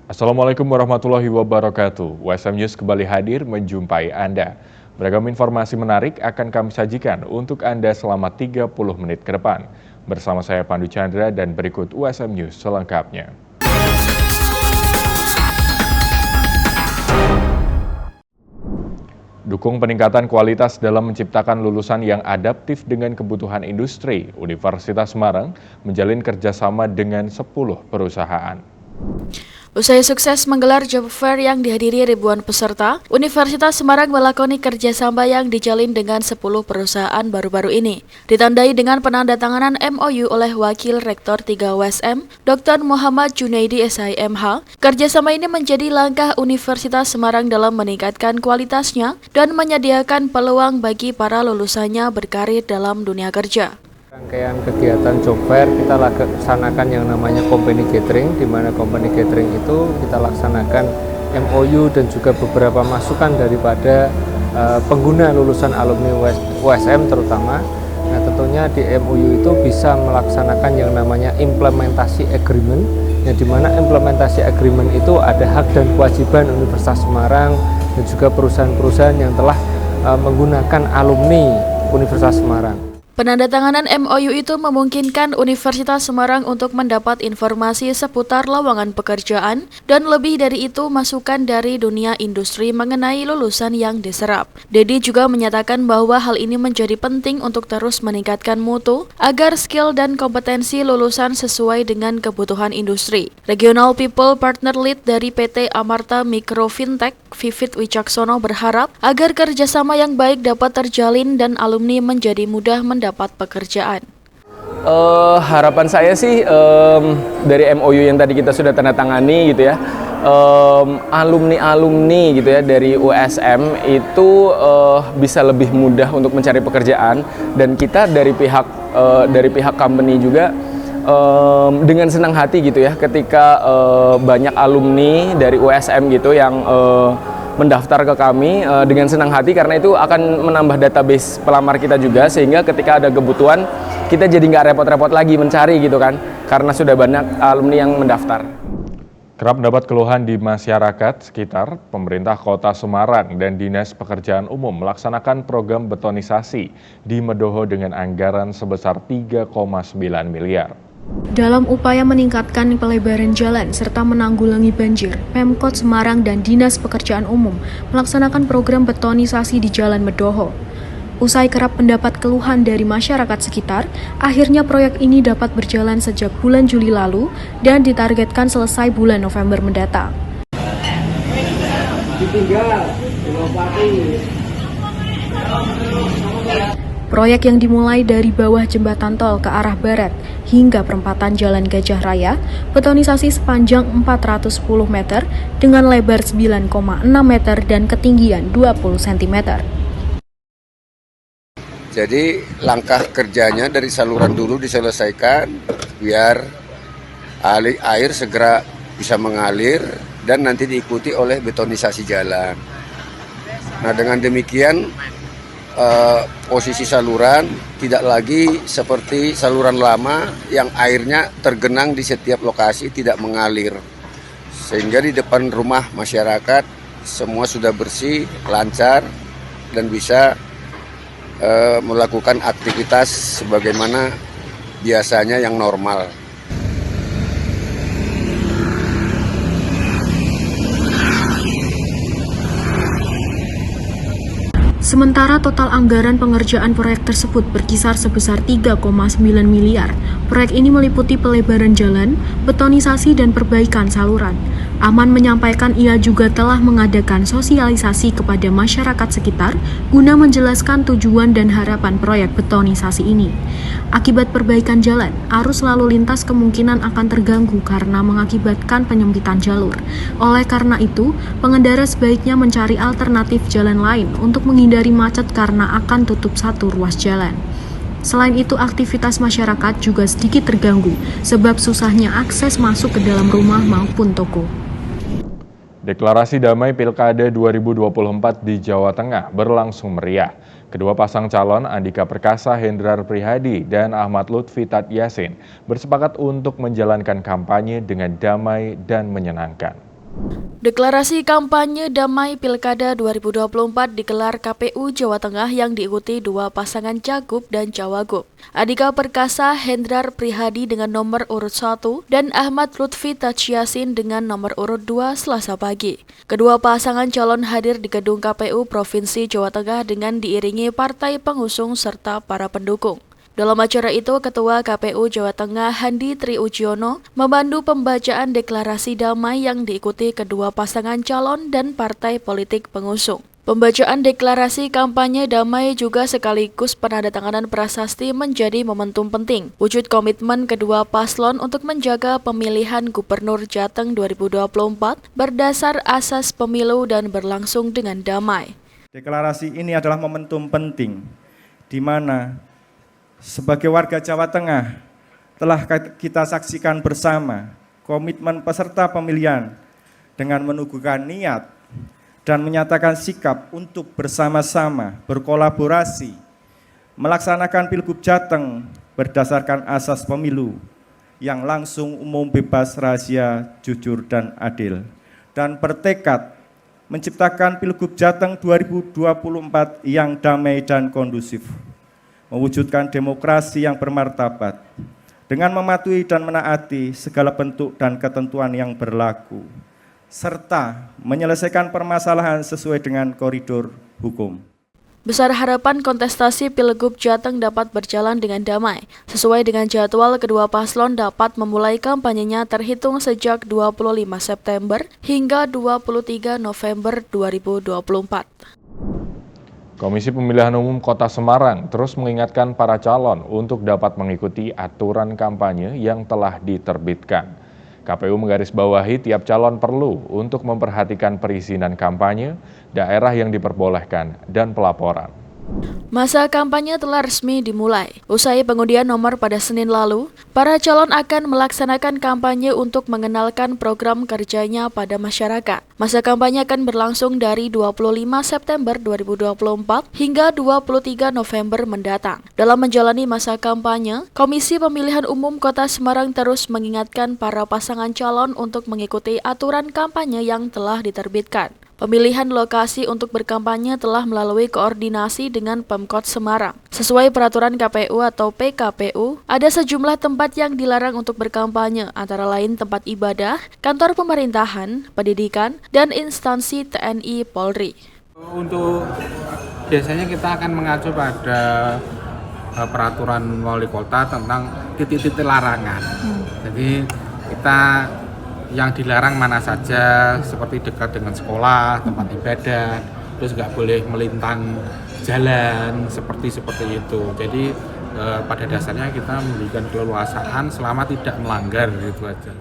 Assalamualaikum warahmatullahi wabarakatuh. WSM News kembali hadir menjumpai Anda. Beragam informasi menarik akan kami sajikan untuk Anda selama 30 menit ke depan. Bersama saya Pandu Chandra dan berikut WSM News selengkapnya. Dukung peningkatan kualitas dalam menciptakan lulusan yang adaptif dengan kebutuhan industri. Universitas Semarang menjalin kerjasama dengan 10 perusahaan. Usai sukses menggelar job fair yang dihadiri ribuan peserta, Universitas Semarang melakoni kerjasama yang dijalin dengan 10 perusahaan baru-baru ini. Ditandai dengan penandatanganan MOU oleh Wakil Rektor 3 WSM, Dr. Muhammad Junaidi SIMH, kerjasama ini menjadi langkah Universitas Semarang dalam meningkatkan kualitasnya dan menyediakan peluang bagi para lulusannya berkarir dalam dunia kerja. Rangkaian kegiatan job fair kita laksanakan yang namanya company gathering, di mana company gathering itu kita laksanakan MOU dan juga beberapa masukan daripada pengguna lulusan alumni USM terutama. Nah, tentunya di MOU itu bisa melaksanakan yang namanya implementasi agreement, yang dimana implementasi agreement itu ada hak dan kewajiban Universitas Semarang dan juga perusahaan-perusahaan yang telah menggunakan alumni Universitas Semarang. Penandatanganan MOU itu memungkinkan Universitas Semarang untuk mendapat informasi seputar lowongan pekerjaan dan lebih dari itu masukan dari dunia industri mengenai lulusan yang diserap. Dedi juga menyatakan bahwa hal ini menjadi penting untuk terus meningkatkan mutu agar skill dan kompetensi lulusan sesuai dengan kebutuhan industri. Regional People Partner Lead dari PT Amarta Mikro Fintech, Vivit Wicaksono berharap agar kerjasama yang baik dapat terjalin dan alumni menjadi mudah mendapat pekerjaan. Harapan saya sih dari MOU yang tadi kita sudah tanda tangani gitu ya, alumni gitu ya dari USM itu bisa lebih mudah untuk mencari pekerjaan, dan kita dari pihak company juga dengan senang hati gitu ya ketika banyak alumni dari USM gitu yang mendaftar ke kami dengan senang hati, karena itu akan menambah database pelamar kita juga, sehingga ketika ada kebutuhan kita jadi nggak repot-repot lagi mencari gitu kan, karena sudah banyak alumni yang mendaftar. Kerap mendapat keluhan di masyarakat sekitar, pemerintah Kota Semarang dan Dinas Pekerjaan Umum melaksanakan program betonisasi di Medoho dengan anggaran sebesar 3,9 miliar. Dalam upaya meningkatkan pelebaran jalan serta menanggulangi banjir, Pemkot Semarang dan Dinas Pekerjaan Umum melaksanakan program betonisasi di Jalan Medoho. Usai kerap mendapat keluhan dari masyarakat sekitar, akhirnya proyek ini dapat berjalan sejak bulan Juli lalu dan ditargetkan selesai bulan November mendatang. Proyek yang dimulai dari bawah jembatan tol ke arah barat hingga perempatan Jalan Gajah Raya, betonisasi sepanjang 410 meter dengan lebar 9,6 meter dan ketinggian 20 cm. Jadi langkah kerjanya dari saluran dulu diselesaikan biar air segera bisa mengalir dan nanti diikuti oleh betonisasi jalan. Nah, dengan demikian posisi saluran tidak lagi seperti saluran lama yang airnya tergenang di setiap lokasi, tidak mengalir. Sehingga di depan rumah masyarakat semua sudah bersih, lancar, dan bisa melakukan aktivitas sebagaimana biasanya yang normal. Sementara total anggaran pengerjaan proyek tersebut berkisar sebesar 3,9 miliar. Proyek ini meliputi pelebaran jalan, betonisasi, dan perbaikan saluran. Aman menyampaikan ia juga telah mengadakan sosialisasi kepada masyarakat sekitar guna menjelaskan tujuan dan harapan proyek betonisasi ini. Akibat perbaikan jalan, arus lalu lintas kemungkinan akan terganggu karena mengakibatkan penyempitan jalur. Oleh karena itu, pengendara sebaiknya mencari alternatif jalan lain untuk menghindari macet karena akan tutup satu ruas jalan. Selain itu, aktivitas masyarakat juga sedikit terganggu sebab susahnya akses masuk ke dalam rumah maupun toko. Deklarasi damai Pilkada 2024 di Jawa Tengah berlangsung meriah. Kedua pasang calon Andika Perkasa Hendrar Prihadi dan Ahmad Lutfi Tat Yasin bersepakat untuk menjalankan kampanye dengan damai dan menyenangkan. Deklarasi kampanye damai Pilkada 2024 digelar KPU Jawa Tengah yang diikuti dua pasangan cagup dan cawagup. Andika Perkasa Hendrar Prihadi dengan nomor urut 1 dan Ahmad Lutfi Tachiasin dengan nomor urut 2 Selasa pagi. Kedua pasangan calon hadir di gedung KPU Provinsi Jawa Tengah dengan diiringi partai pengusung serta para pendukung. Dalam acara itu, Ketua KPU Jawa Tengah Handi Triujiono membantu pembacaan deklarasi damai yang diikuti kedua pasangan calon dan partai politik pengusung. Pembacaan deklarasi kampanye damai juga sekaligus penandatanganan prasasti menjadi momentum penting, wujud komitmen kedua paslon untuk menjaga pemilihan Gubernur Jateng 2024 berdasar asas pemilu dan berlangsung dengan damai. Deklarasi ini adalah momentum penting, di mana sebagai warga Jawa Tengah telah kita saksikan bersama komitmen peserta pemilihan dengan meneguhkan niat dan menyatakan sikap untuk bersama-sama berkolaborasi melaksanakan Pilgub Jateng berdasarkan asas pemilu yang langsung, umum, bebas, rahasia, jujur, dan adil, dan bertekad menciptakan Pilgub Jateng 2024 yang damai dan kondusif, mewujudkan demokrasi yang bermartabat, dengan mematuhi dan menaati segala bentuk dan ketentuan yang berlaku, serta menyelesaikan permasalahan sesuai dengan koridor hukum. Besar harapan kontestasi Pilgub Jateng dapat berjalan dengan damai. Sesuai dengan jadwal, kedua paslon dapat memulai kampanyenya terhitung sejak 25 September hingga 23 November 2024. Komisi Pemilihan Umum Kota Semarang terus mengingatkan para calon untuk dapat mengikuti aturan kampanye yang telah diterbitkan. KPU menggarisbawahi tiap calon perlu untuk memperhatikan perizinan kampanye, daerah yang diperbolehkan, dan pelaporan. Masa kampanye telah resmi dimulai. Usai pengundian nomor pada Senin lalu, para calon akan melaksanakan kampanye untuk mengenalkan program kerjanya pada masyarakat. Masa kampanye akan berlangsung dari 25 September 2024 hingga 23 November mendatang. Dalam menjalani masa kampanye, Komisi Pemilihan Umum Kota Semarang terus mengingatkan para pasangan calon untuk mengikuti aturan kampanye yang telah diterbitkan. Pemilihan lokasi untuk berkampanye telah melalui koordinasi dengan Pemkot Semarang. Sesuai peraturan KPU atau PKPU, ada sejumlah tempat yang dilarang untuk berkampanye, antara lain tempat ibadah, kantor pemerintahan, pendidikan, dan instansi TNI Polri. Untuk biasanya kita akan mengacu pada peraturan wali kota tentang titik-titik larangan. Jadi kita yang dilarang mana saja, seperti dekat dengan sekolah, tempat ibadah, terus nggak boleh melintang jalan, seperti itu. Jadi pada dasarnya kita memberikan keleluasaan selama tidak melanggar, gitu aja.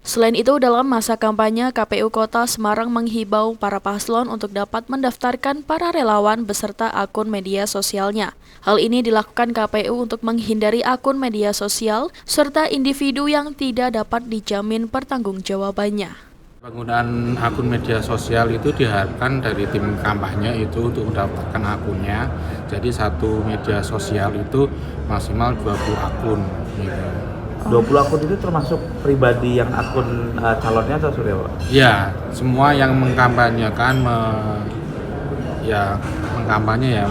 Selain itu, dalam masa kampanye, KPU Kota Semarang menghibau para paslon untuk dapat mendaftarkan para relawan beserta akun media sosialnya. Hal ini dilakukan KPU untuk menghindari akun media sosial serta individu yang tidak dapat dijamin pertanggungjawabannya. Penggunaan akun media sosial itu diharapkan dari tim kampanye itu untuk mendaftarkan akunnya. Jadi satu media sosial itu maksimal 20 akun. Gitu. 20 akun itu termasuk pribadi yang akun calonnya atau sudah Pak? Ya, semua yang mengkampanyekan mengkampanye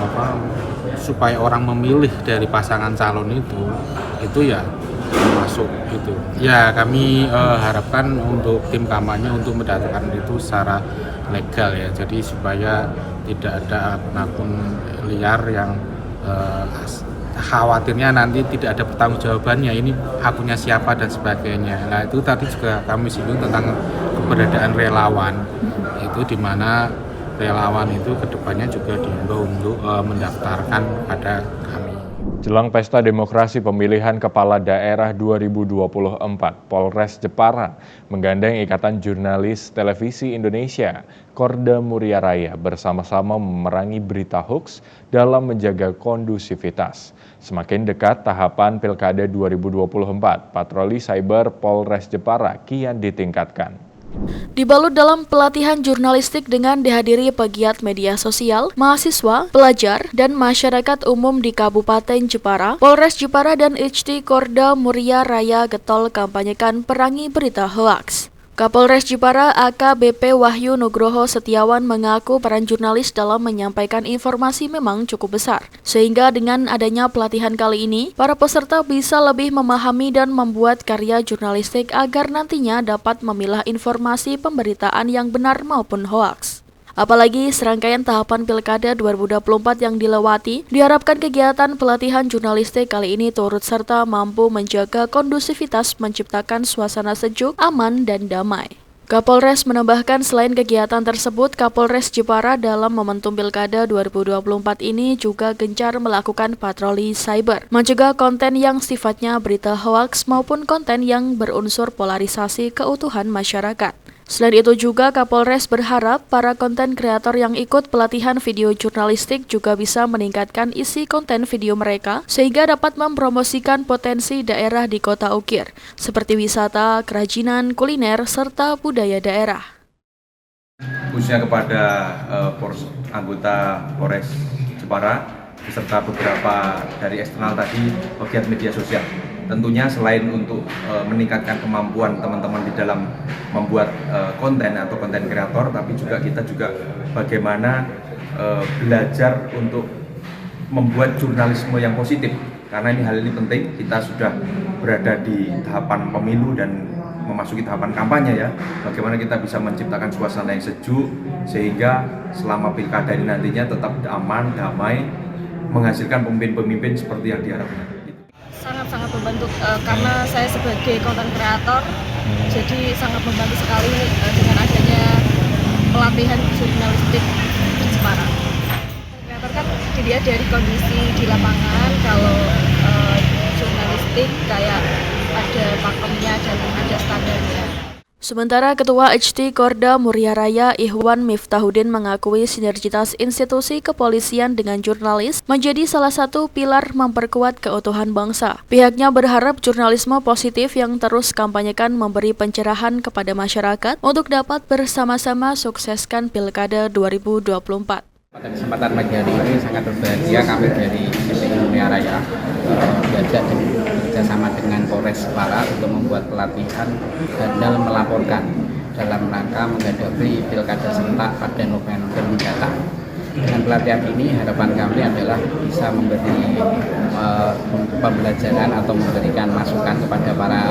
supaya orang memilih dari pasangan calon itu ya masuk gitu. Ya, kami harapkan untuk tim kampanye untuk mendaftarkan itu secara legal ya. Jadi supaya tidak ada akun liar yang khawatirnya nanti tidak ada pertanggungjawabannya, ini akunnya siapa dan sebagainya. Nah itu tadi juga kami singgung tentang keberadaan relawan, itu di mana relawan itu kedepannya juga diimbau untuk mendaftarkan pada kami. Jelang Pesta Demokrasi Pemilihan Kepala Daerah 2024, Polres Jepara menggandeng Ikatan Jurnalis Televisi Indonesia, Korda Muria Raya bersama-sama memerangi berita hoaks dalam menjaga kondusivitas. Semakin dekat tahapan Pilkada 2024, patroli cyber Polres Jepara kian ditingkatkan. Dibalut dalam pelatihan jurnalistik dengan dihadiri pegiat media sosial, mahasiswa, pelajar, dan masyarakat umum di Kabupaten Jepara, Polres Jepara dan HT Korda Muria Raya getol kampanyekan perangi berita hoaks. Kapolres Jepara AKBP Wahyu Nugroho Setiawan mengaku peran jurnalis dalam menyampaikan informasi memang cukup besar. Sehingga dengan adanya pelatihan kali ini, para peserta bisa lebih memahami dan membuat karya jurnalistik agar nantinya dapat memilah informasi pemberitaan yang benar maupun hoaks. Apalagi serangkaian tahapan Pilkada 2024 yang dilewati, diharapkan kegiatan pelatihan jurnalistik kali ini turut serta mampu menjaga kondusivitas menciptakan suasana sejuk, aman, dan damai. Kapolres menambahkan selain kegiatan tersebut, Kapolres Jepara dalam momentum Pilkada 2024 ini juga gencar melakukan patroli cyber, mencegah konten yang sifatnya berita hoaks maupun konten yang berunsur polarisasi keutuhan masyarakat. Selain itu juga Kapolres berharap para konten kreator yang ikut pelatihan video jurnalistik juga bisa meningkatkan isi konten video mereka sehingga dapat mempromosikan potensi daerah di Kota Ukir, seperti wisata, kerajinan, kuliner, serta budaya daerah. Khususnya kepada anggota Polres Jepara beserta beberapa dari eksternal tadi pegiat media sosial. Tentunya selain untuk meningkatkan kemampuan teman-teman di dalam membuat konten atau konten kreator, tapi juga kita bagaimana belajar untuk membuat jurnalisme yang positif. Karena hal ini penting, kita sudah berada di tahapan pemilu dan memasuki tahapan kampanye ya. Bagaimana kita bisa menciptakan suasana yang sejuk sehingga selama pilkada ini nantinya tetap aman, damai, menghasilkan pemimpin-pemimpin seperti yang diharapkan. Sangat-sangat membantu karena saya sebagai konten kreator, jadi sangat membantu sekali dengan adanya pelatihan jurnalistik di Jepara. Kreator kan dilihat dari kondisi di lapangan, kalau jurnalistik kayak ada pakemnya dan ada standarnya. Sementara Ketua HT Korda Muria Raya Ihwan Miftahudin mengakui sinergitas institusi kepolisian dengan jurnalis menjadi salah satu pilar memperkuat keutuhan bangsa. Pihaknya berharap jurnalisme positif yang terus kampanyekan memberi pencerahan kepada masyarakat untuk dapat bersama-sama sukseskan Pilkada 2024. Pada kesempatan pagi hari ini sangat berbahagia kami dari HT Muria Raya diajak bekerjasama dengan Polres Jepara untuk membuat pelatihan handal melaporkan dalam rangka menghadapi Pilkada serentak pada November mendatang. Dengan pelatihan ini harapan kami adalah bisa memberi pembelajaran atau memberikan masukan kepada para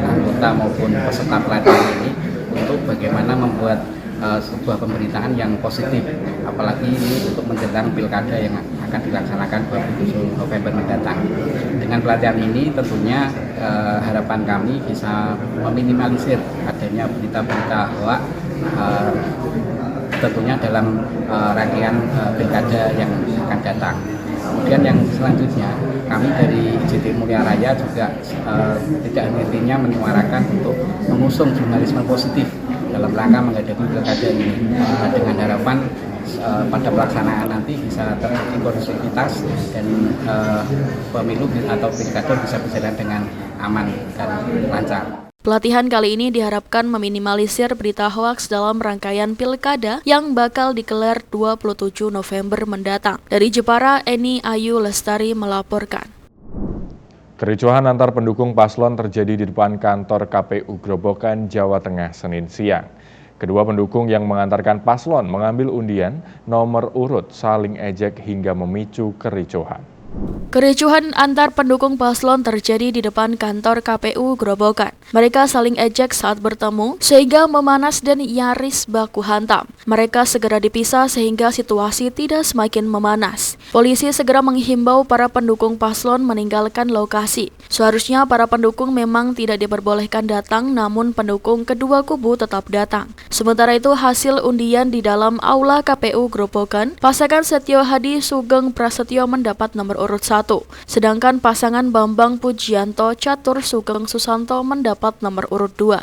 anggota maupun peserta pelatihan ini untuk bagaimana membuat sebuah pemberitaan yang positif, apalagi ini untuk menjelang pilkada yang akan dilaksanakan 27 November mendatang. Dengan pelatihan ini tentunya harapan kami bisa meminimalisir adanya berita-berita hoaks tentunya dalam rangkaian pilkada yang akan datang. Kemudian yang selanjutnya, kami dari HT Muria Raya juga tidak henti-hentinya menyuarakan untuk mengusung jurnalisme positif dalam rangka menghadapi pilkada ini, dengan harapan pada pelaksanaan nanti bisa terjadi kondusivitas dan pemilu atau pilkada bisa berjalan dengan aman dan lancar. Pelatihan kali ini diharapkan meminimalisir berita hoaks dalam rangkaian pilkada yang bakal digelar 27 November mendatang. Dari Jepara, Eni Ayu Lestari melaporkan. Kericuhan antar pendukung paslon terjadi di depan kantor KPU Grobogan, Jawa Tengah, Senin siang. Kedua pendukung yang mengantarkan paslon mengambil undian nomor urut saling ejek hingga memicu kericuhan. Kericuhan antar pendukung paslon terjadi di depan kantor KPU Grobogan. Mereka saling ejek saat bertemu sehingga memanas dan nyaris baku hantam. Mereka segera dipisah sehingga situasi tidak semakin memanas. Polisi segera menghimbau para pendukung paslon meninggalkan lokasi. Seharusnya para pendukung memang tidak diperbolehkan datang, namun pendukung kedua kubu tetap datang. Sementara itu hasil undian di dalam aula KPU Grobogan, pasangan Setio Hadi Sugeng Prasetyo mendapat nomor urut 1. Sedangkan pasangan Bambang Pujianto Catur Sugeng Susanto mendapat nomor urut 2.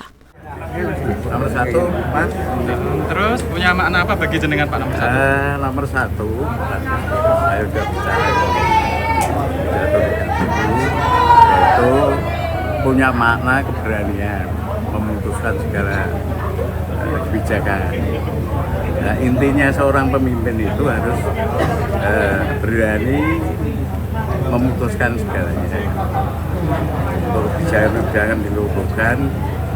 Nomor 1, Mas. Terus punya makna apa bagi jenengan Pak nomor 1? Nomor 1, saya sudah bicara itu punya makna keberanian memutuskan segala kebijakan. Nah, intinya seorang pemimpin itu harus berani memutuskan segalanya. Untuk kebijakan diluruhkan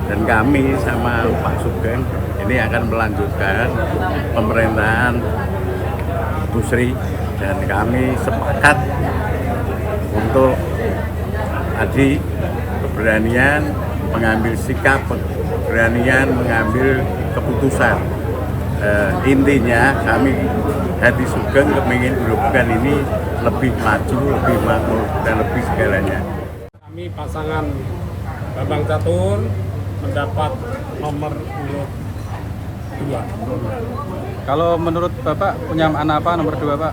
Dan kami sama Pak Sugeng ini akan melanjutkan pemerintahan Bu Sri, dan kami sepakat untuk tadi keberanian mengambil sikap, keberanian mengambil keputusan. Intinya kami Hati Sugeng kepingin Grobogan ini lebih maju, lebih makmur, dan lebih segalanya. Kami pasangan Bambang Catur mendapat nomor urut 2. Kalau menurut Bapak punya makna apa nomor 2, Pak?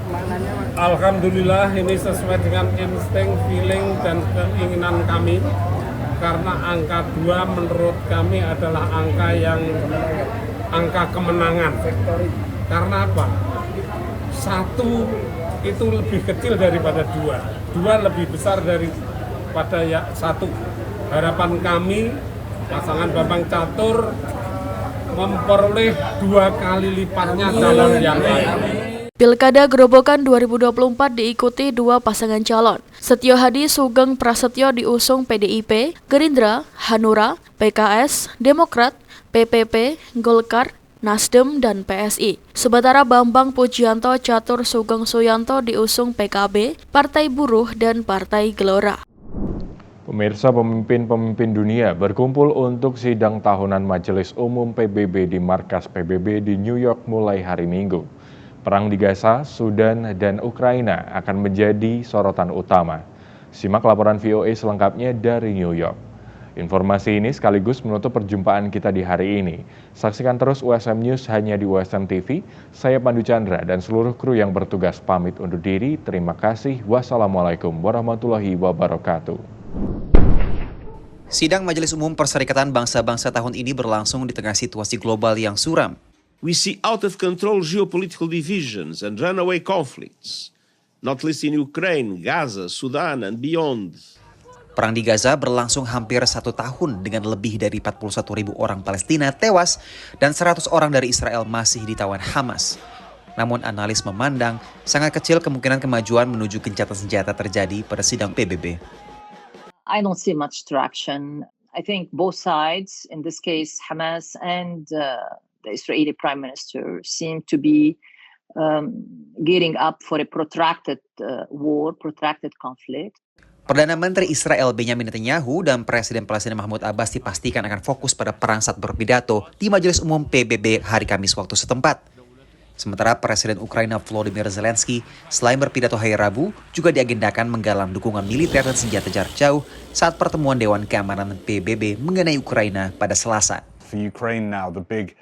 Alhamdulillah ini sesuai dengan insting, feeling, dan keinginan kami. Karena angka 2 menurut kami adalah angka kemenangan. Karena apa? 1 itu lebih kecil daripada 2. 2 lebih besar daripada 1. Harapan kami pasangan Bambang Catur memperoleh 2 kali lipatnya calon yang lain. Pilkada Grobogan 2024 diikuti 2 pasangan calon. Setio Hadi Sugeng Prasetyo diusung PDIP, Gerindra, Hanura, PKS, Demokrat, PPP, Golkar, Nasdem, dan PSI. Sementara Bambang Pujianto Catur Sugeng Suyanto diusung PKB, Partai Buruh, dan Partai Gelora. Pemirsa, pemimpin-pemimpin dunia berkumpul untuk sidang tahunan Majelis Umum PBB di markas PBB di New York mulai hari Minggu. Perang di Gaza, Sudan, dan Ukraina akan menjadi sorotan utama. Simak laporan VOA selengkapnya dari New York. Informasi ini sekaligus menutup perjumpaan kita di hari ini. Saksikan terus USM News hanya di USM TV. Saya Pandu Chandra dan seluruh kru yang bertugas pamit undur diri. Terima kasih. Wassalamualaikum warahmatullahi wabarakatuh. Sidang Majelis Umum Perserikatan Bangsa-Bangsa tahun ini berlangsung di tengah situasi global yang suram. We see out of control geopolitical divisions and runaway conflicts, not least in Ukraine, Gaza, Sudan, and beyond. Perang di Gaza berlangsung hampir 1 tahun dengan lebih dari 41.000 orang Palestina tewas dan 100 orang dari Israel masih ditawan Hamas. Namun analis memandang sangat kecil kemungkinan kemajuan menuju gencatan senjata terjadi pada sidang PBB. I don't see much traction. I think both sides, in this case Hamas and the Israeli Prime Minister, seem to be gearing up for a protracted war, protracted conflict. Perdana Menteri Israel Benjamin Netanyahu dan Presiden Palestina Mahmud Abbas dipastikan akan fokus pada perang saat berpidato di Majelis Umum PBB hari Kamis waktu setempat. Sementara Presiden Ukraina Volodymyr Zelensky selain berpidato hari Rabu juga diagendakan menggalang dukungan militer dan senjata jarak jauh saat pertemuan Dewan Keamanan PBB mengenai Ukraina pada Selasa. For Ukraine now, the big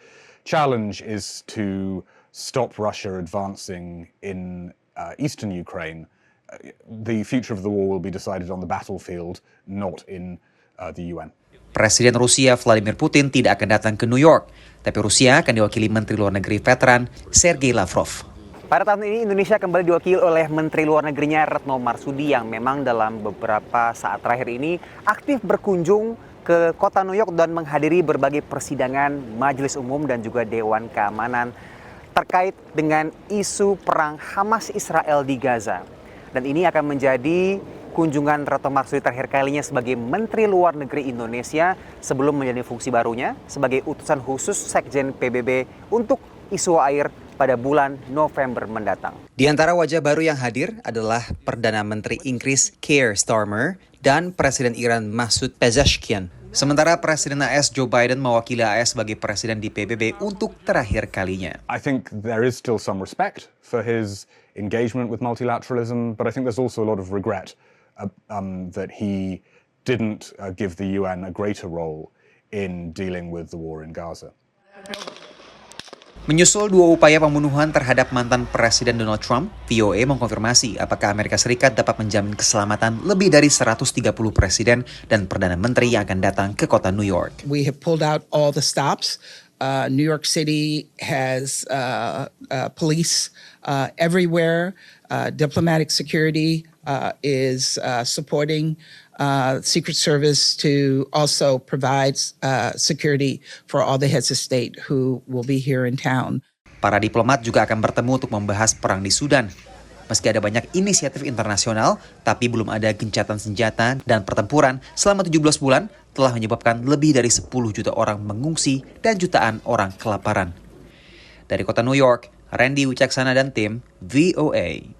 challenge is to stop Russia advancing in eastern Ukraine. The future of the war will be decided on the battlefield, not in the UN. Presiden Rusia Vladimir Putin tidak akan datang ke New York, tapi Rusia akan diwakili Menteri Luar Negeri veteran Sergei Lavrov. Pada tahun ini Indonesia kembali diwakili oleh Menteri Luar Negerinya Retno Marsudi yang memang dalam beberapa saat terakhir ini aktif berkunjung ke kota New York dan menghadiri berbagai persidangan Majelis Umum dan juga Dewan Keamanan terkait dengan isu perang Hamas Israel di Gaza. Dan ini akan menjadi kunjungan Retno Marsudi terakhir kalinya sebagai Menteri Luar Negeri Indonesia sebelum menjalani fungsi barunya sebagai utusan khusus Sekjen PBB untuk isu air pada bulan November mendatang. Di antara wajah baru yang hadir adalah Perdana Menteri Inggris Keir Starmer dan Presiden Iran Masoud Pezeshkian. Sementara Presiden AS Joe Biden mewakili AS sebagai presiden di PBB untuk terakhir kalinya. I think there is still some respect for his engagement with multilateralism, but I think there's also a lot of regret that he didn't give the UN a greater role in dealing with the war in Gaza. Menyusul 2 upaya pembunuhan terhadap mantan Presiden Donald Trump, VOA mengkonfirmasi apakah Amerika Serikat dapat menjamin keselamatan lebih dari 130 presiden dan Perdana Menteri yang akan datang ke kota New York. We have pulled out all the stops. New York City has police everywhere. Diplomatic security is supporting Secret Service to also provide security for all the heads of state who will be here in town. Para diplomat juga akan bertemu untuk membahas perang di Sudan. Meski ada banyak inisiatif internasional, tapi belum ada gencatan senjata dan pertempuran selama 17 bulan telah menyebabkan lebih dari 10 juta orang mengungsi dan jutaan orang kelaparan. Dari kota New York, Randy Wicaksana dan tim VOA.